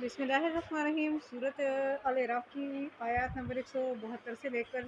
बिस्मिल्लाहिर्रहमानिर्रहीम। सूरत अल इराक़ की आयत नंबर 172 से लेकर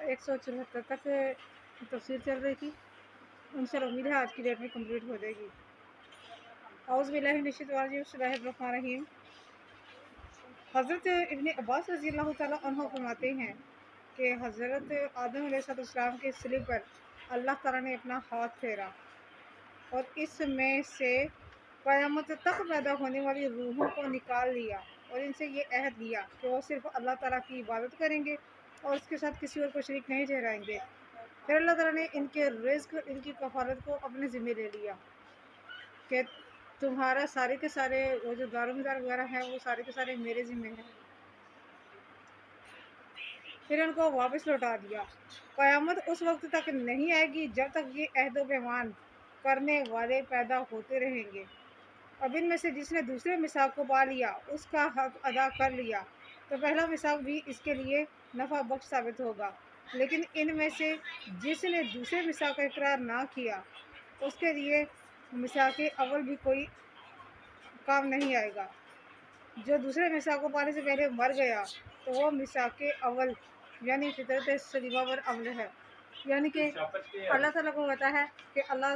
174 तक तफसीर चल रही थी। इंशाअल्लाह उम्मीद है आज की डेट में कंप्लीट हो जाएगी। औज़ु बिल्लाहि मिनश शैतानिर रजीम, बिस्मिल्लाहिर्रहमानिर्रहीम। हज़रत इब्न अब्बास रज़ी अल्लाह तआला अन्हु फरमाते हैं कि हज़रत आदम अलैहिस्सलाम के सिले पर अल्लाह ताला ने अपना हाथ फेरा और इसमें से क़यामत तक पैदा होने वाली रूहों को निकाल लिया और इनसे ये अहद लिया कि वो सिर्फ अल्लाह ताला की इबादत करेंगे और उसके साथ किसी और को शरीक नहीं ठहराएंगे। फिर अल्लाह ताला ने इनके रिज़्क़, इनकी कफ़ालत को अपने ज़िम्मे ले लिया कि तुम्हारा सारे के सारे वो जो दारोमदार वगैरह हैं वो सारे के सारे मेरे ज़िम्मे हैं। फिर उनको वापस लौटा दिया। क़यामत उस वक्त तक नहीं आएगी जब तक ये अहद व पैमान करने वाले पैदा होते रहेंगे। अब इनमें से जिसने दूसरे मिसाक को पा लिया, उसका हक अदा कर लिया, तो पहला मिसाक भी इसके लिए नफ़ा बख्श साबित होगा। लेकिन इनमें से जिसने दूसरे मिसाक का इकरार ना किया, उसके लिए मिसाक अव्वल भी कोई काम नहीं आएगा। जो दूसरे मिसाक को पाने से पहले मर गया, तो वो मिसाक अव्वल यानी फितरत सलीमा पर अमल है। यानी कि अल्लाह ताला को पता है कि अल्लाह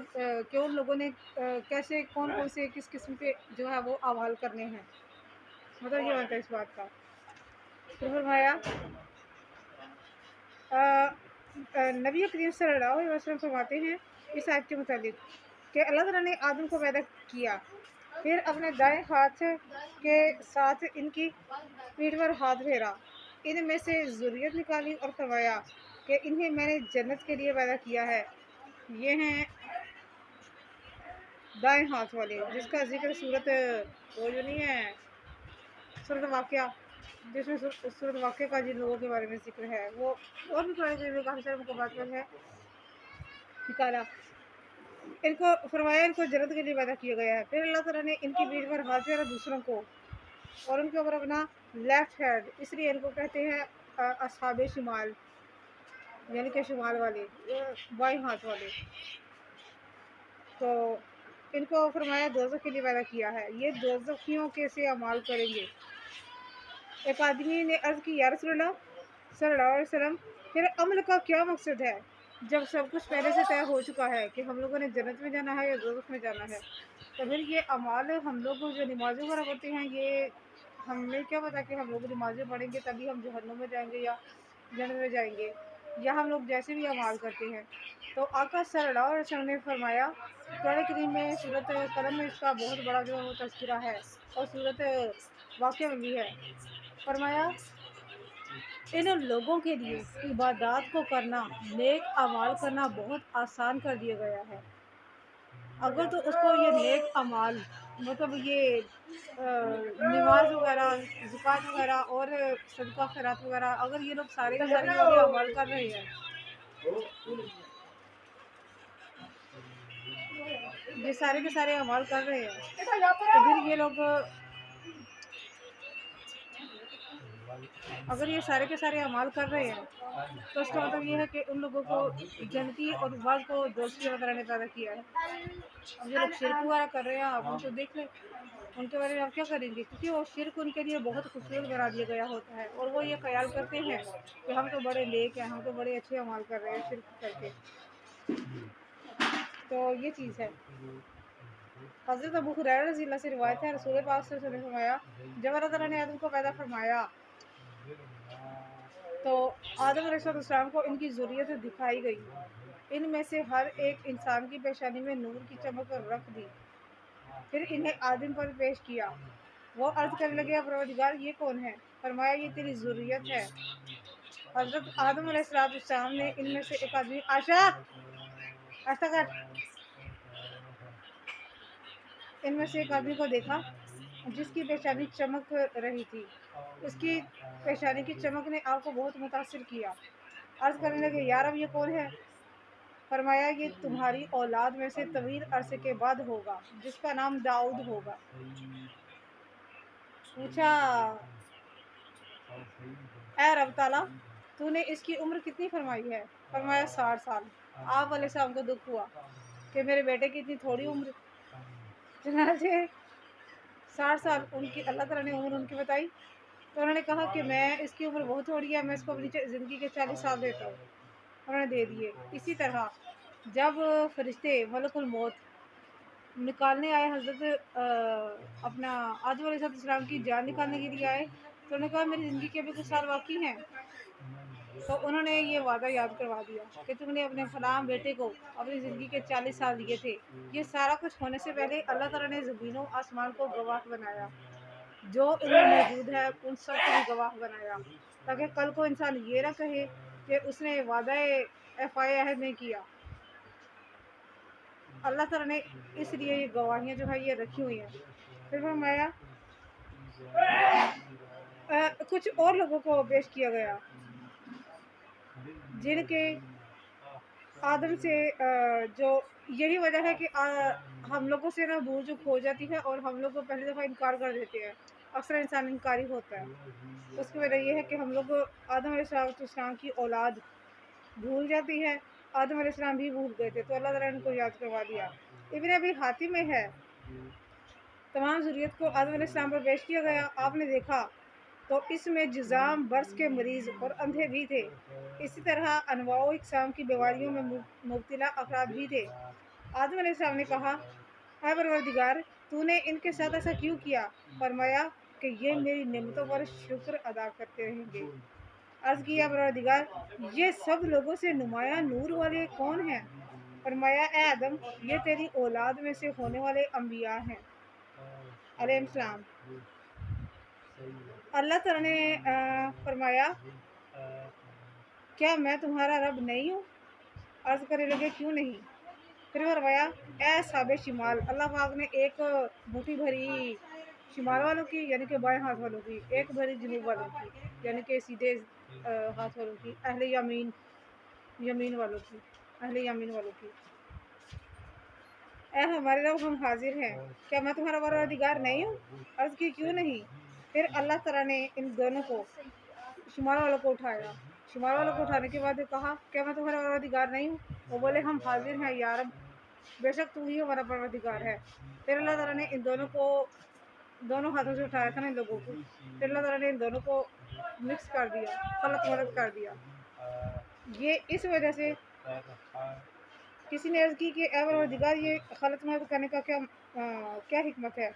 कि उन लोगों ने कैसे कौन कौन से किस किस्म के जो है वो अमाल करने हैं। मतलब ये बनता है इस बात का। तो फरमाया नबी करीम सल्लल्लाहु अलैहि वसल्लम फरमाते हैं इस आयत के मुताबिक कि अल्लाह ताला ने आदम को पैदा किया, फिर अपने दाएं हाथ के साथ इनकी पीठ पर हाथ फेरा, इनमें से ज़ुर्रियत निकाली और फरमाया कि इन्हें मैंने जन्नत के लिए पैदा किया है। ये हैं दाएं हाथ वाले, जिसका जिक्र सूरत वो जो नहीं है सूरत वाक़या, जिसमें सूरत वाक़या का जिन लोगों के बारे में जिक्र है वो और भी कुरान में काफ़ी सारे मुक़ाबात में है निकाला। इनको फरमाया इनको जन्नत के लिए पैदा किया गया है। फिर अल्लाह ताला ने इनकी पीठ पर हाथ फेरा दूसरों को और उनके ऊपर अपना लेफ्ट हैंड, इसलिए इनको कहते हैं असहाबे शुमाल, यानी कि शुमाल वाले, बाएं हाथ वाले। तो इनको फरमाया दोज़ख के लिए पैदा किया है, ये दोज़खियों कैसे अमाल करेंगे। एक आदमी ने अर्ज़ की, या रसूलल्लाह सल्लल्लाहु अलैहि वसल्लम, फिर अमल का क्या मकसद है जब सब कुछ पहले से तय हो चुका है कि हम लोगों ने जन्नत में जाना है या दोज़ख में जाना है। तो फिर ये अमाल हम लोग जो नमाज़ें वगैरह पढ़ते हैं, ये हमें क्या पता कि हम लोग नमाज़ें पढ़ेंगे तभी हम जहन्नुम में जाएंगे या जन्नत में जाएंगे, या हम लोग जैसे भी अमाल करते हैं। तो आका सल्लल्लाहु अलैहि वसल्लम ने फरमाया, कुरान करीम में सूरत कलम में इसका बहुत बड़ा जो है तज़किरा है और सूरत वाक़या में भी है। फरमाया इन लोगों के लिए इबादत को करना, नेक अमाल करना बहुत आसान कर दिया गया है। अगर तो उसको ये नेक अमाल मतलब ये नमाज वगैरह, ज़कात वगैरह और सदका खैरात वगैरह, अगर ये लोग सारे के सारे ये अमाल कर रहे हैं, ये सारे के सारे अमाल कर रहे हैं, तो फिर ये लोग अगर ये सारे के सारे अमाल कर रहे हैं तो इसका मतलब ये है कि उन लोगों को जन्नती और बाद को दोस्ती वगैरह ने पैदा किया है। अब जो लोग शिरक वगैरह कर रहे हैं आप उनको देख लें, उनके बारे में आप क्या करेंगे, क्योंकि वो शिरक उनके लिए बहुत खूबसूरत बना दिया गया होता है और वो ये ख्याल करते हैं कि हम तो बड़े नेक हैं, हम तो बड़े अच्छे अमाल कर रहे हैं शिरक करके। तो ये चीज़ है। हज़रत अबू हुरैरा रज़ी अल्लाह से रिवायत है, रसूल पाक सल्लल्लाहु अलैहि वसल्लम ने फरमाया, जब अल्लाह ताला ने आदम को पैदा फरमाया तो आदम अलैहिस्सलाम को इनकी ज़ुर्रियत दिखाई गई। इनमें से हर एक इंसान की पेशानी में नूर की चमक रख दी। फिर इन्हें आदम पर पेश किया। वो अर्ज़ करने लगे, परवरदिगार ये कौन है? फरमाया ये तेरी ज़ुर्रियत है। हज़रत आदम अलैहिस्सलाम ने इनमें से एक आदमी आशा ऐसा कर इनमें से एक आदमी को देखा जिसकी पेशानी चमक रही थी। उसकी पेशानी की चमक ने आपको बहुत मुतासिर किया। अर्ज़ करने लगे, यार अब ये कौन है? फरमाया ये तुम्हारी औलाद में से तवील अरसे के बाद होगा, जिसका नाम दाऊद होगा। पूछा, ऐ रब ताला, तूने इसकी उम्र कितनी फरमाई है? फरमाया 60 साल। आप अलैहिस्सलाम को दुख हुआ कि मेरे बेटे की इतनी थोड़ी उम्र। चनाचे 60 साल उनकी अल्लाह ताला ने उम्र उनकी बताई। तो उन्होंने कहा कि मैं इसकी उम्र बहुत थोड़ी है, मैं इसको अपनी ज़िंदगी के 40 साल देता हूँ। उन्होंने दे दिए। इसी तरह जब फरिश्ते मलकुल मौत निकालने आए हज़रत अपना आदम अलैहिस्सलाम की जान निकालने के लिए आए, तो उन्होंने कहा मेरी ज़िंदगी के अभी कुछ साल बाकी हैं। तो उन्होंने ये वादा याद करवा दिया कि तुमने अपने फलां बेटे को अपनी ज़िंदगी के 40 साल दिए थे। ये सारा कुछ होने से पहले अल्लाह ताला ने ज़मीनों आसमान को गवाह बनाया, जो इनमें मौजूद है उन सब को भी गवाह बनाया, ताकि कल को इंसान ये ना कहे कि उसने वादा अहद नहीं किया। अल्लाह ताला ने इसलिए ये गवाहियाँ जो है ये रखी हुई हैं। फिर फरमाया कुछ और लोगों को पेश किया गया जिनके आदम से जो यही वजह है कि हम लोगों से ना भूल चूक हो जाती है और हम लोग पहली दफ़ा इनकार कर देते हैं। अक्सर इंसान इनकारी होता है। उसकी वजह ये है कि हम लोग आदम अलैहिस्सलाम की औलाद भूल जाती है। आदम अलैहिस्सलाम भी भूल गए थे, तो अल्लाह ताला ने उनको याद करवा दिया। इब्न अबी हातिम में है, तमाम ज़ुर्रियत को आदम अलैहिस्सलाम पर पेश किया गया। आपने देखा तो इसमें जुज़ाम, बर्स के मरीज़ और अंधे भी थे। इसी तरह अनवाओ इक़साम की बीमारियों में मुब्तला अफराद भी थे। आदम अलैहिस्सलाम ने कहा, ऐ परवरदिगार, तूने इनके साथ ऐसा क्यों किया? फरमाया कि ये मेरी नेमतों पर शुक्र अदा करते रहेंगे। अर्ज़ किया, परवरदिगार, ये सब लोगों से नुमाया नूर वाले कौन हैं? फरमाया, ए आदम, ये तेरी औलाद में से होने वाले अम्बिया हैं अलैहिस्सलाम। अल्लाह ताला ने फरमाया, क्या मैं तुम्हारा रब नहीं हूँ? अर्ज़ करने लगे, क्यों नहीं? फिर फरमाया, ए साबे शिमाल, अल्लाह पाक ने एक मुट्ठी भरी शिमाल वालों की यानी कि बाएं हाथ वालों की, एक भरी जुनूब वालों की यानी कि सीधे हाथ वालों की, अहले यमीन यमीन वालों की, अहले यमीन वालों की। ए हमारे रब, हम हाजिर हैं, क्या मैं तुम्हारा परवरदिगार नहीं हूँ? अर्ज़ की, क्यों नहीं? फिर अल्लाह ताला ने इन दोनों को शिमाल वालों को उठाया। शिमाल वालों को उठाने के बाद कहा, क्या मैं तुम्हारा परवरदिगार नहीं हूँ? वो बोले, हम हाजिर हैं या रब, बेशक तू ही हमारा परवरदिगार है। फिर अल्लाह ताला ने इन दोनों को दोनों हाथों से उठाया था ना इन लोगों को। फिर अल्लाह ताला ने इन दोनों को मिक्स कर दिया, खलत वलत कर दिया। ये इस वजह से किसी ने अर्ज़ की कि ए परवरदिगार, ये खलत वलत करने का क्या हिकमत है?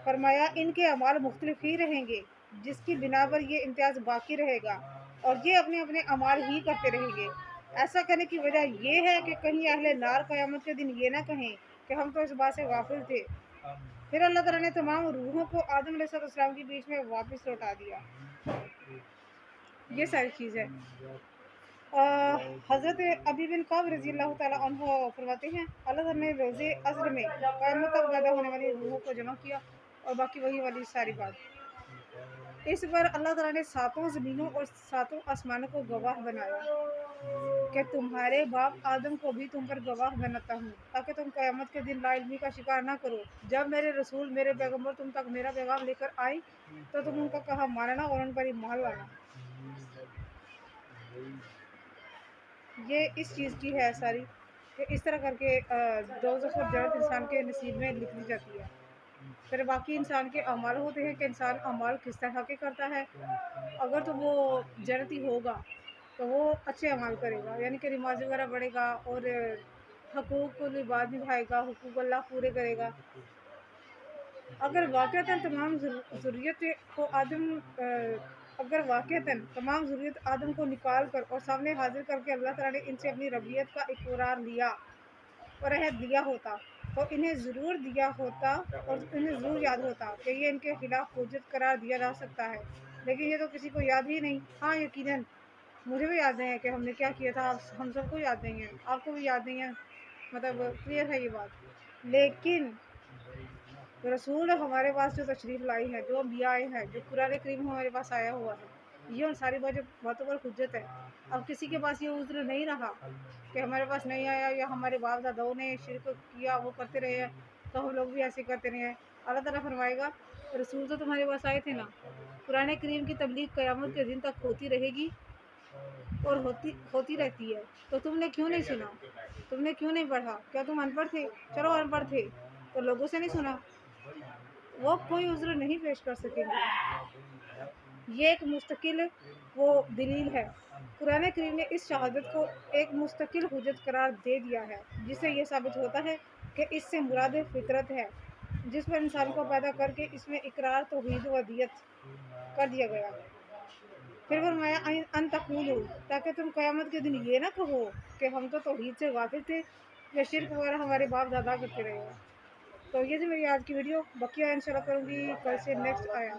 फरमाया, इनके अमाल मुख्तलिफ ही रहेंगे, जिसकी बिना पर ये इम्तियाज़ बाकी रहेगा और ये अपने अपने अमाल ही करते रहेंगे। ऐसा करने की वजह ये है कि कहीं अहले नार क़यामत के दिन ये ना कहें कि हम तो इस बात से गाफिल थे। फिर अल्लाह ताला ने तमाम रूहों को आदम अलैहिस्सलाम के बीच में वापस लौटा दिया। ये सारी चीज़ है। हज़रत अबी बिन कअब रज़ियल्लाहु ताला अन्हु फरमाते हैं, अल्लाह ताला ने रोज़े अज़्र में क़यामत तक पैदा होने वाली रूहों को जमा किया और बाकी वही वाली सारी बात। इस पर अल्लाह ताला ने सातों ज़मीनों और सातों आसमानों को गवाह बनाया कि तुम्हारे बाप आदम को भी तुम पर गवाह बनाता हूँ, ताकि तुम क़यामत के दिन लाइल्मी का शिकार ना करो। जब मेरे रसूल, मेरे पैगम्बर तुम तक मेरा पैगाम लेकर आए तो तुम उनका कहा मानना और उन पर ईमान लाना। ये इस चीज़ की है सारी कि इस तरह करके दोज़ख और जन्नत इंसान के नसीब में लिख दी जाती है। फिर बाकी इंसान के अमाल होते हैं कि इंसान अमाल किस तरह के करता है। अगर तो वो जन्नती होगा तो वो अच्छे अमाल करेगा, यानी कि नमाज़ वगैरह पढ़ेगा और हकूक़ुल इबाद निभाएगा, हुकूक अल्लाह पूरे करेगा। अगर वाक़तन तमाम ज़ुर्रियत को आदम को निकाल कर और सामने हाज़िर करके अल्लाह ताला ने इनसे अपनी रबियत का इक़रार लिया और अहद लिया होता, तो इन्हें ज़रूर दिया होता और इन्हें ज़रूर याद होता कि ये इनके ख़िलाफ़ हुज्जत करार दिया जा सकता है। लेकिन ये तो किसी को याद ही नहीं। हाँ, यकीनन मुझे भी याद नहीं है कि हमने क्या किया था, हम सबको याद नहीं है, आपको भी याद नहीं है, मतलब क्लियर है ये बात। लेकिन रसूल हमारे पास जो तशरीफ़ लाई है, जो अम्बिया आए हैं, जो कुरान करीम हमारे पास आया हुआ है, ये उन सारी बातों पर हुज्जत है। अब किसी के पास ये उज़्र नहीं रहा कि हमारे पास नहीं आया या हमारे बाप दादाओं ने शिरक किया, वो करते रहे हैं तो हम लोग भी ऐसे करते रहे हैं। अल्लाह ताला फरमाएगा, रसूल तो तुम्हारे पास आए थे ना, कुरान करीम की तबलीग क़यामत के दिन तक होती रहेगी और होती रहती है, तो तुमने क्यों नहीं सुना? तुमने क्यों नहीं पढ़ा? क्या तुम अनपढ़ थे? चलो अनपढ़ थे तो लोगों से नहीं सुना। وہ کوئی عذر نہیں پیش کر سکیں گے۔ یہ ایک مستقل وہ دلیل ہے۔ قرآن کریم نے اس شہادت کو ایک مستقل حجت قرار دے دیا ہے، جس سے یہ ثابت ہوتا ہے کہ اس سے مراد فطرت ہے، جس پر انسان کو پیدا کر کے اس میں اقرار توحید و ودیت کر دیا گیا۔ پھر فرمایا ان تقولوا، تاکہ تم قیامت کے دن یہ نہ کہو کہ ہم تو توحید سے غافل تھے یا شرک وغیرہ ہمارے باپ دادا کرتے رہے۔ تو یہ تھی میری آج کی ویڈیو، بقیہ انشاءاللہ کروں گی کل سے نیکسٹ آیا۔